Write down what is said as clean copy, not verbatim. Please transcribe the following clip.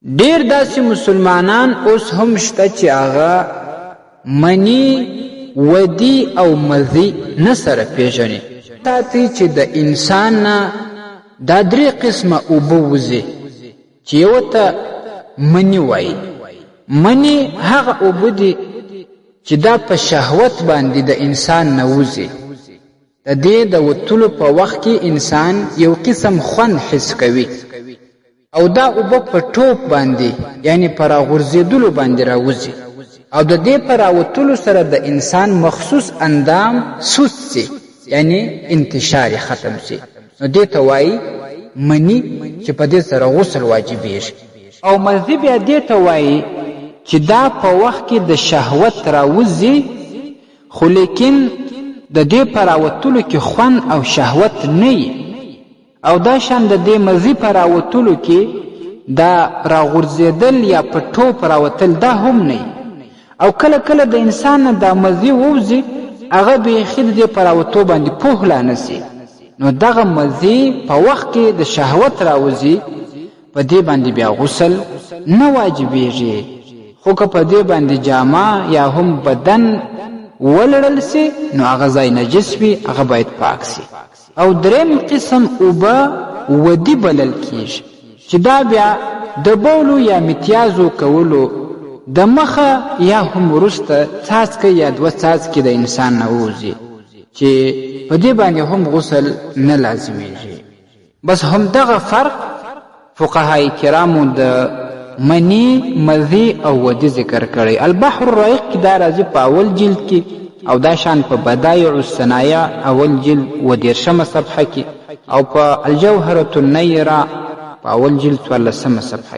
ډیر داسې مسلمانان اوس هم شته چې هغه منی، ودی او مذی نه سره پیژني. تاسې چې د انسان نه دا درې قسمه اوبه وځي چې یو ته منی وایي. منی هغه اوبه دي چې دا په شهوت باندې د انسان نه وځي. د دې د وتلو په وخت کې انسان یو قسم خوند حس کوي او دا اوبه په ټوپ باندې یعنی پر غورځېدلو باندې راوځي او د دې پر راوتلو سره د انسان مخصوص اندام سوس سي یعنی انتشار ختم سي. نو دې ته وایي منی چې په دې سره غسل واجبېږي. او مذی بیا دې ته وایي چې دا په وخت کې د شهوت راوځي خو لیکن د دې پر راوتلو کې خوند او شهوت نه وي. او دا شان د دې مذی پر راوتلو کې دا راغورځېدل یا په ټوپ راوتل دا هم نه. او کله کله د انسان نه دا مذی ووځي هغه بیخي د دې په راوتو باندې پوه لا نه سي. نو دغه مذی په وخت کې د شهوت راوځي په دې باندې بیا غسل نه واجبېږي. خو که په دې باندې جامه یا هم بدن ولړل سي نو هغه ځای نجس وي، هغه باید پاک سي. او دریم قسم اوبه ودی بلل کیږي چې دا بیا د بولو یا متیازو کولو د مخه یا هم وروسته څاڅکي یا دوه څاڅکي د انسان نه ووځي چې په دې باندې هم غسل نه لازمیږي. بس هم دغه فرق فقهای کرامو د منی، مذی او ودی ذکر کړی. البحر الرقیق کې دا راځي په اول جلد کې او دا شان په بدایع الصنایع اول جلد و 13 صفحه کې او په الجوهرة النیره په اول جلد 14 صفحه